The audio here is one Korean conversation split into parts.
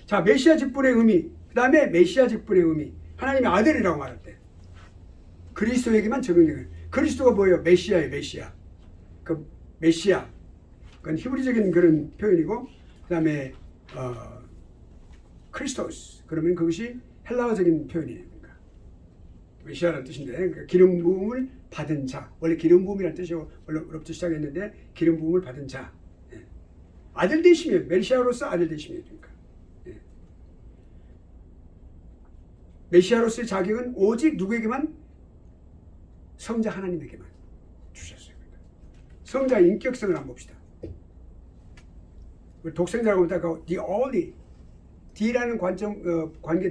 자, 메시아 직분의 의미, 그 다음에 메시아 직분의 의미, 하나님의 아들이라고 말할 때 그리스도에게만 적용되는 거예요. 그리스도가 뭐예요? 메시아예요. 메시아. 그 메시아, 그건 히브리적인 그런 표현이고, 그 다음에 크리스토스, 그러면 그것이 헬라어적인 표현이에요. 그러니까 메시아라는 뜻인데, 그러니까 기름 부음을 받은 자, 원래 기름 부음이라는 뜻이 원래부터 시작했는데 기름 부음을 받은 자, 예. 아들 되시며, 메시아로서 아들 되시며, 그러니까 예. 메시아로서의 자격은 오직 누구에게만? 성자 하나님에게만 주셨어요. 그러니까 성자의 인격성을 한번 봅시다. 독생자라고 하면 the only, D라는 관계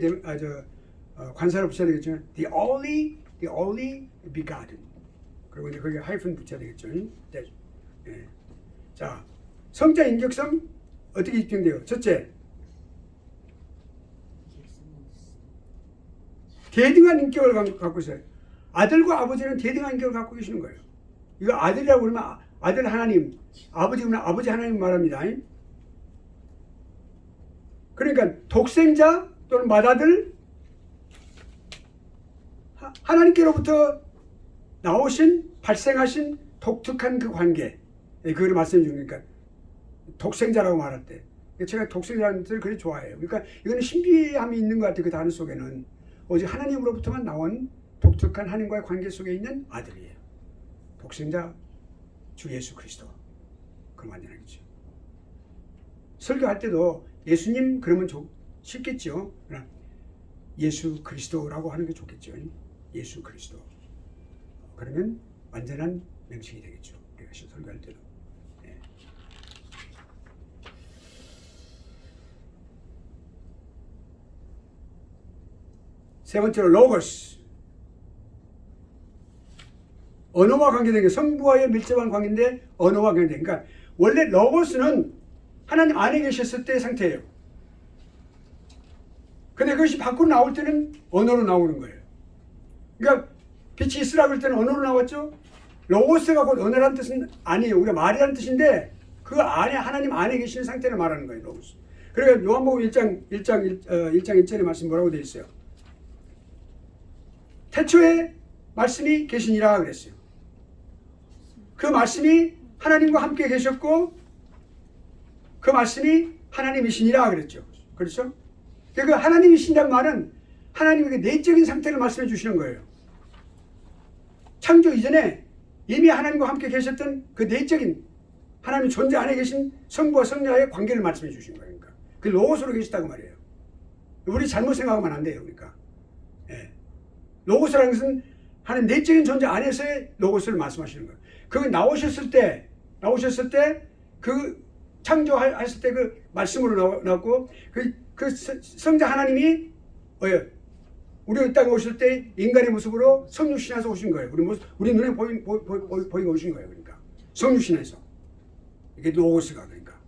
관사를 붙여야 되겠죠. the only begotten. 그리고 이제 거기에 하이픈 붙여야 되겠죠. 네. 네. 자, 성자 인격성 어떻게 집중돼요? 첫째, 대등한 인격을 갖고 있어요. 아들과 아버지는 대등한 인격을 갖고 계시는 거예요. 이거 아들이라고 그러면 아들 하나님, 아버지 그러면 아버지 하나님 말합니다. 그러니까 독생자 또는 맏아들, 하나님께로부터 나오신 발생하신 독특한 그 관계, 그걸 말씀해 주니까 독생자라고 말할 때 제가 독생자라는 뜻을 그리 좋아해요. 그러니까 이거는 신비함이 있는 것 같아요. 그 단어 속에는 오직 하나님으로부터만 나온 독특한 하나님과의 관계 속에 있는 아들이에요. 독생자 주 예수 그리스도. 그럼 완전하겠죠. 설교할 때도 예수님 그러면 쉽겠죠. 예수 그리스도라고 하는 게 좋겠죠. 예수 그리스도. 그러면 완전한 명칭이 되겠죠. 우리가 설교할 때도. 네. 세 번째로 로고스. 언어와 관계된 게 성부와의 밀접한 관계인데 언어와 관계된. 그러니까 원래 로고스는 하나님 안에 계셨을 때의 상태예요. 근데 그것이 밖으로 나올 때는 언어로 나오는 거예요. 그러니까 빛이 있으라 그럴 때는 언어로 나왔죠. 로고스가 곧 언어라는 뜻은 아니에요. 우리가 말이라는 뜻인데 그 안에 하나님 안에 계시는 상태를 말하는 거예요. 로고스. 그러니까 요한복음 1장 1절의 말씀 뭐라고 되어 있어요? 태초에 말씀이 계시니라 그랬어요. 그 말씀이 하나님과 함께 계셨고 그 말씀이 하나님이시니라 그랬죠. 그렇죠? 그 하나님이신다는 말은 하나님에게 내적인 상태를 말씀해 주시는 거예요. 창조 이전에 이미 하나님과 함께 계셨던 그 내적인 하나님 존재 안에 계신 성부와 성자의 관계를 말씀해 주시는 거예요. 그러니까 그 로고스로 계시다고 말이에요. 우리 잘못 생각하면 안 돼요. 그러니까 예. 로고스라는 것은 하나님 내적인 존재 안에서의 로고스를 말씀하시는 거예요. 그게 나오셨을 때 그 창조했을 때 그 말씀으로 나왔고 그 성자 하나님이 우리 땅에 오실 때 인간의 모습으로 성육신에서 오신 거예요. 우리 눈에 보이고 오신 거예요. 그러니까 성육신에서 이게 로고스가 그러니까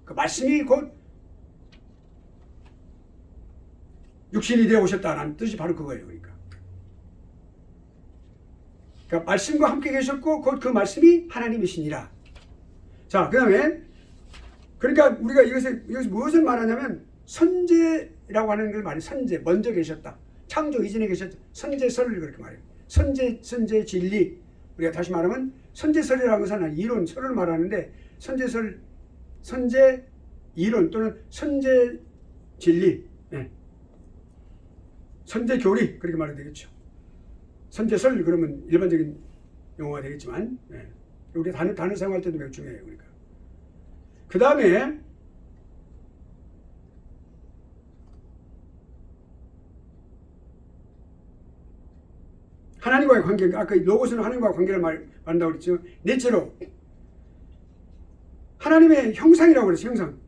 그 말씀이 곧 육신이 되어 오셨다는 뜻이 바로 그거예요. 그러니까 말씀과 함께 계셨고 곧 그 말씀이 하나님이시니라. 자, 그다음에 그러니까 우리가 여기서 무엇을 말하냐면 선제라고 하는 걸 말해. 선제, 먼저 계셨다. 창조 이전에 계셨다. 선제설을 그렇게 말해요. 선제 진리. 우리가 다시 말하면 선제설이라는 것은 이론, 설을 말하는데 선제설, 선제 이론 또는 선제 진리, 네. 선제 교리 그렇게 말해도 되겠죠. 선제설 그러면 일반적인 용어가 되겠지만, 네. 우리 단어 사용할 때도 매우 중요해요. 그러니까. 그 다음에 하나님과의 관계, 아까 로고스는 하나님과의 관계를 말한다고 그랬죠. 넷째로 하나님의 형상이라고 그랬어요. 형상.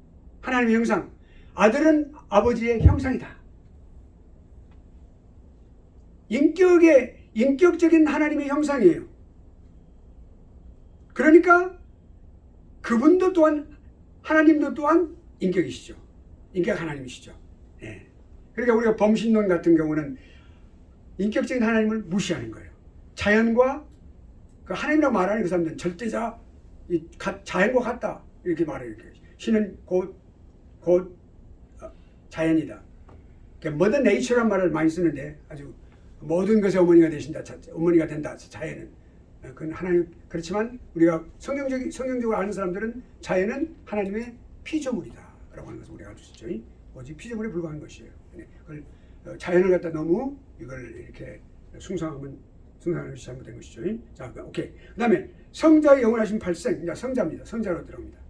하나님의 형상. 아들은 아버지의 형상이다. 인격적인 하나님의 형상이에요. 그러니까 그분도 또한 하나님도 또한 인격이시죠. 인격 하나님이시죠. 네. 그러니까 우리가 범신론 같은 경우는 인격적인 하나님을 무시하는 거예요. 자연과 그 하나님이라고 말하는 그 사람들은 절대자, 자연과 같다 이렇게 말해요. 이렇게. 신은 곧 자연이다. 그러니까 mother nature란 말을 많이 쓰는데 아주 모든 것의 어머니가 되신다. 어머니가 된다. 자연은. 그건 하나님. 그렇지만 우리가 성경적으로 아는 사람들은 자연은 하나님의 피조물이다라고 하는 것을 우리가 알 수 있죠. 오직 피조물에 불과한 것이에요. 그걸 자연을 갖다 너무 이걸 이렇게 숭상하는 것이 잘못된 것이죠. 자, 오케이. 그다음에 성자의 영원하신 발생. 이제 성자입니다. 성자로 들어옵니다.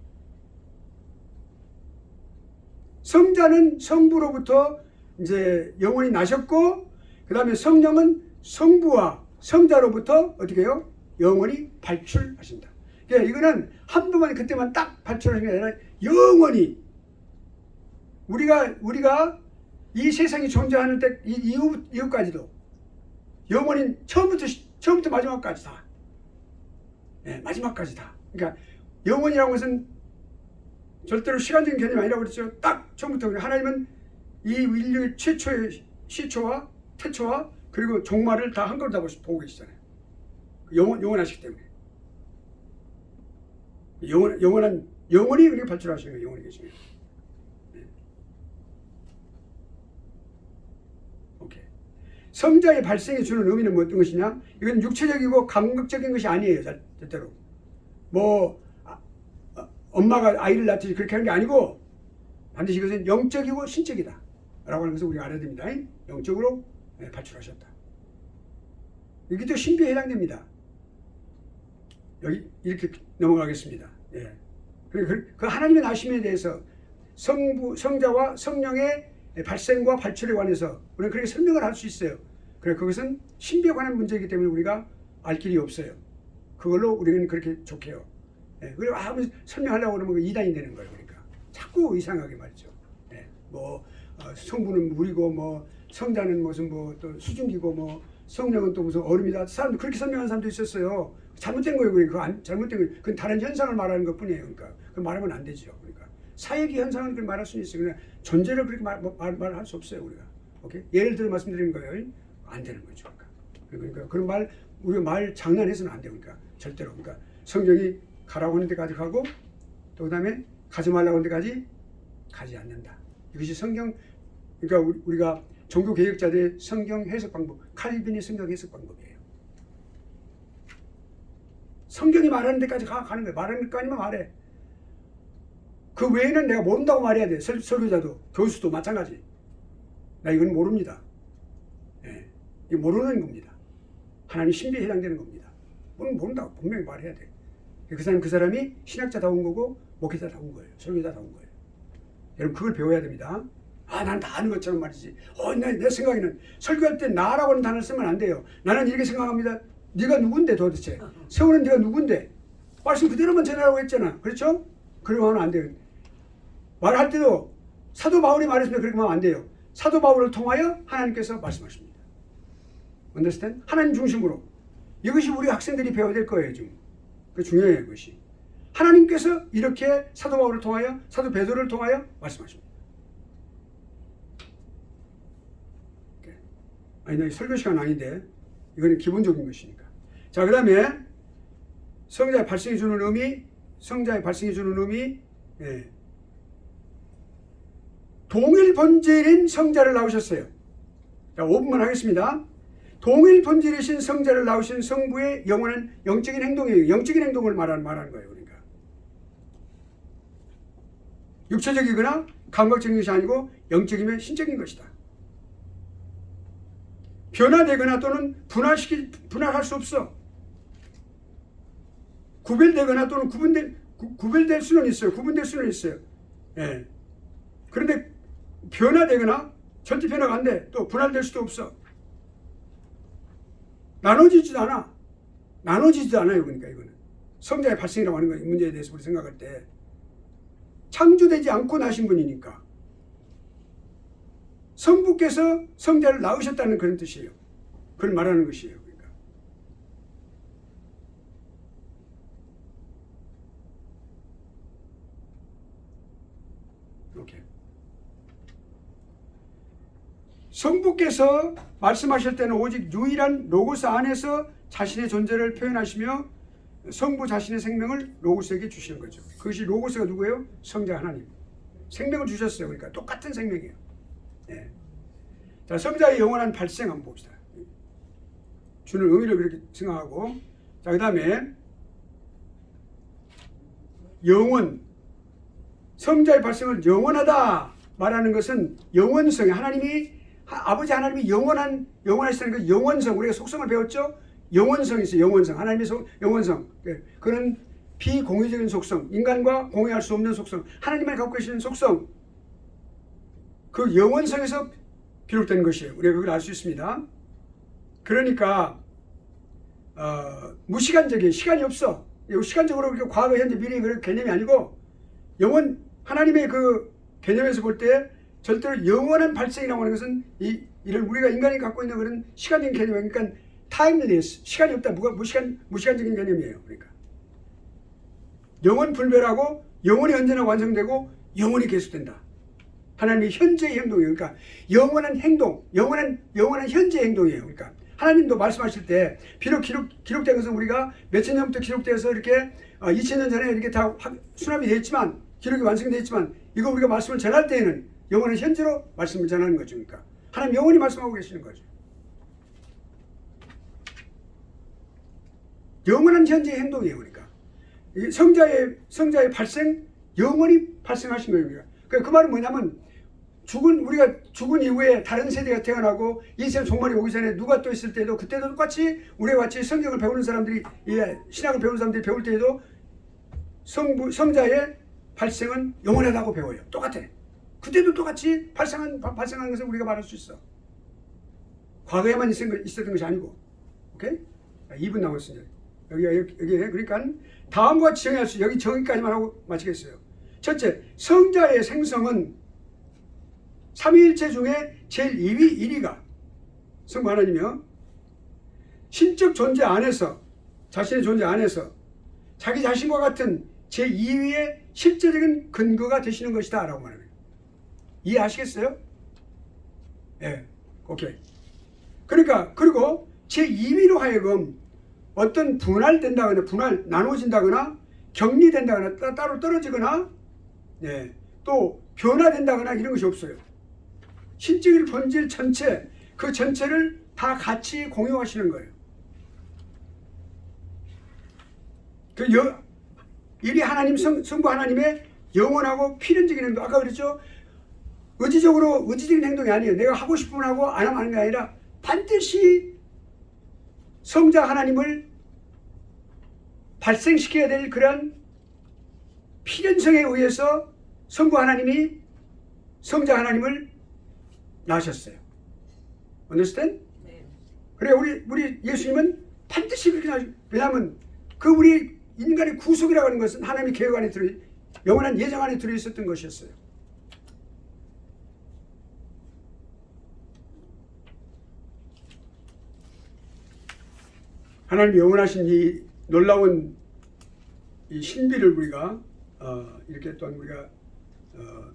성자는 성부로부터 이제 영원히 나셨고, 그다음에 성령은 성부와 성자로부터 어떻게 해요? 영원히 발출하신다. 그러니까 이거는 한두 번 그때만 딱 발출하신 게 아니라 영원히 우리가 이 세상이 존재하는 때 이후까지도 영원히 처음부터 마지막까지 다. 네, 마지막까지 다. 그러니까 영원이라는 것은 절대로 시간적인 개념이 아니라고 그랬죠. 딱 처음부터. 하나님은 이 인류의 최초의 시초와 태초와 그리고 종말을 다 한꺼번에 다 보고 계시잖아요. 영원하시기 때문에. 영원히 그렇게 발출하시는 거예요. 영원히 계시는 거예요. 네. 오케이. 성자의 발생이 주는 의미는 어떤 것이냐? 이건 육체적이고 감각적인 것이 아니에요. 절대로. 엄마가 아이를 낳듯이 그렇게 하는 게 아니고 반드시 이것은 영적이고 신적이다 라고 하는 것을 우리가 알아야 됩니다. 영적으로 발출하셨다. 이게 또 신비에 해당됩니다. 여기 이렇게 넘어가겠습니다. 예. 그 하나님의 나심에 대해서 성자와 성령의 발생과 발출에 관해서 우리는 그렇게 설명을 할 수 있어요. 그래, 그것은 신비에 관한 문제이기 때문에 우리가 알 길이 없어요. 그걸로 우리는 그렇게 좋게요. 예. 그리고 아무리 설명하려고 그러면 이단이 되는 거예요. 그러니까 자꾸 이상하게 말이죠. 예. 성부는 물이고 성자는 무슨 또 수증기고 성령은 또 무슨 얼음이다. 사람 그렇게 설명하는 사람도 있었어요. 잘못된 거예요. 그러니까 잘못된 거예요. 그건 다른 현상을 말하는 것뿐이에요. 그러니까 그 말하면 안 되죠. 그러니까 사역의 현상은 그렇게 말할 수 있어요. 그냥 존재를 그렇게 말할 수 없어요. 우리가. 오케이? 예를 들어 말씀드리는 거예요. 안 되는 거죠. 그러니까 그런 우리가 말 장난해서는 안 돼요. 그러니까 절대로. 그러니까 성경이 가라고 하는 데까지 가고 또 그다음에 가지 말라고 하는 데까지 가지 않는다. 이것이 성경. 그러니까 우리가 종교 개혁자들의 성경 해석 방법, 칼빈의 성경 해석 방법이에요. 성경이 말하는 데까지 가는 거예요. 말하는 것까지만 말해. 그 외에는 내가 모른다고 말해야 돼. 설교자도 교수도 마찬가지. 나 이건 모릅니다. 예, 이거 모르는 겁니다. 하나님 신비에 해당되는 겁니다. 모른다고 분명히 말해야 돼. 그 사람이 신학자다운 거고 목회자다운 거예요. 설교자다운 거예요. 여러분 그걸 배워야 됩니다. 난 다 아는 것처럼 말이지. 내 생각에는 설교할 때 나라고 하는 단어를 쓰면 안 돼요. 나는 이렇게 생각합니다. 네가 누군데 도대체? 세우는 네가 누군데? 말씀 그대로만 전하라고 했잖아. 그렇죠? 그러면 하면 안 돼요. 말할 때도 사도 바울이 말했으면 그렇게 하면 안 돼요. 사도 바울을 통하여 하나님께서 말씀하십니다. understand? 하나님 중심으로. 이것이 우리 학생들이 배워야 될 거예요. 지금. 그 중요해요. 그것이. 하나님께서 이렇게 사도 바울을 통하여 사도 베드로를 통하여 말씀하십니다. 아니, 설교 시간 아닌데 이거는 기본적인 것이니까. 자, 그 다음에 성자의 발생이 주는 의미, 예. 동일 본질인 성자를 낳으셨어요. 자, 5분만 하겠습니다. 동일 본질이신 성자를 낳으신 성부의 영원한 영적인 행동이에요. 영적인 행동을 말하는 거예요. 그러니까 육체적이거나 감각적인 것이 아니고 영적이면 신적인 것이다. 변화되거나 또는 분할할 수 없어. 구별되거나 또는 구별될 수는 있어요. 구분될 수는 있어요. 예. 그런데 변화되거나 절대 변화가 안 돼. 또 분할될 수도 없어. 나눠지지도 않아요. 그러니까 이거는 성자의 발생이라고 하는 거, 이 문제에 대해서 우리 생각할 때 창조되지 않고 나신 분이니까. 성부께서 성자를 낳으셨다는 그런 뜻이에요. 그걸 말하는 것이에요. 그러니까. 오케이. 성부께서 말씀하실 때는 오직 유일한 로고스 안에서 자신의 존재를 표현하시며 성부 자신의 생명을 로고스에게 주시는 거죠. 그것이 로고스가 누구예요? 성자 하나님. 생명을 주셨어요. 그러니까 똑같은 생명이에요. 예. 자, 성자의 영원한 발생 한번 봅시다. 주는 의미를 그렇게 생각하고, 자, 그 다음에 영원, 성자의 발생을 영원하다 말하는 것은 영원성, 하나님이 아버지 하나님이 영원하시다는 그 영원성, 우리가 속성을 배웠죠? 영원성이 있어요. 영원성, 하나님의 영원성. 그는 비공유적인 속성, 인간과 공유할 수 없는 속성, 하나님만 갖고 계시는 속성, 그 영원성에서 비롯된 것이에요. 우리가 그걸 알 수 있습니다. 그러니까 무시간적이에요. 시간이 없어. 시간적으로 그렇게 과거, 현재, 미래 그런 개념이 아니고 하나님의 그 개념에서 볼 때 절대로 영원한 발생이라고 하는 것은 이런 우리가 인간이 갖고 있는 그런 시간적인 개념이에요. 그러니까 타임리스, 시간이 없다. 무시간적인 개념이에요. 그러니까 영원 불멸하고 영원히 언제나 완성되고 영원히 계속된다. 하나님의 현재의 행동이에요. 그러니까 영원한 행동, 영원한 현재 행동이에요. 그러니까 하나님도 말씀하실 때 비록 기록된 것은 우리가 몇천 년부터 기록되어서 이렇게 2000년 전에 이렇게 다 수납이 되어 있지만, 기록이 완성되어 있지만, 이거 우리가 말씀을 전할 때에는 영원한 현재로 말씀을 전하는 거죠. 그러니까 하나님 영원히 말씀하고 계시는 거죠. 영원한 현재의 행동이에요. 그러니까 성자의 발생, 영원히 발생하신 거예요. 그 말은 뭐냐면 우리가 죽은 이후에 다른 세대가 태어나고 이 세상 종말이 오기 전에 누가 또 있을 때도 그때도 똑같이 우리와 같이 성경을 배우는 사람들이, 신학을 배우는 사람들이 배울 때에도 성자의 발생은 영원하다고 배워요. 똑같아. 그때도 똑같이 발생한 것을 우리가 말할 수 있어. 과거에만 있었던 것이 아니고. 오케이? 2분 남았습니다. 여기 그러니까 다음과 같이 정의할 수, 여기 정의까지만 하고 마치겠어요. 첫째, 성자의 생성은 삼위일체 중에 제일 1위가 성부 하나님이요, 신적 존재 안에서, 자신의 존재 안에서 자기 자신과 같은 제2위의 실제적인 근거가 되시는 것이다 라고 말합니다. 이해하시겠어요? 네, 오케이. 그러니까 그리고 제2위로 하여금 어떤 분할된다거나 나눠진다거나 격리된다거나 따로 떨어지거나, 네, 또 변화된다거나 이런 것이 없어요. 신적인 본질 전체, 그 전체를 다 같이 공유하시는 거예요. 이리 하나님, 성부 하나님의 영원하고 필연적인 행동, 아까 그랬죠? 의지적인 행동이 아니에요. 내가 하고 싶으면 하고 안 하면 하는 게 아니라 반드시 성자 하나님을 발생시켜야 될 그런 필연성에 의해서 성부 하나님이 성자 하나님을 낳으셨어요. Understand? 네. 그래 우리 예수님은 반드시 그렇게 낳으셨어요. 왜냐하면 우리 인간의 구속이라고 하는 것은 하나님의 계획 안에 영원한 예정 안에 들어있었던 것이었어요. 하나님 영원하신 이 놀라운 이 신비를 우리가 이렇게 또한 우리가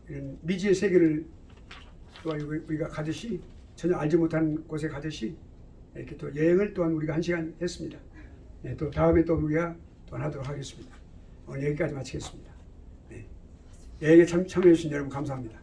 이런 미지의 세계를 또한 우리가 가듯이, 전혀 알지 못한 곳에 가듯이 이렇게 또 여행을 또한 우리가 1시간 했습니다. 네, 또 다음에 또 우리가 또 하도록 하겠습니다. 오늘 여기까지 마치겠습니다. 네. 여행에 참여해 주신 여러분 감사합니다.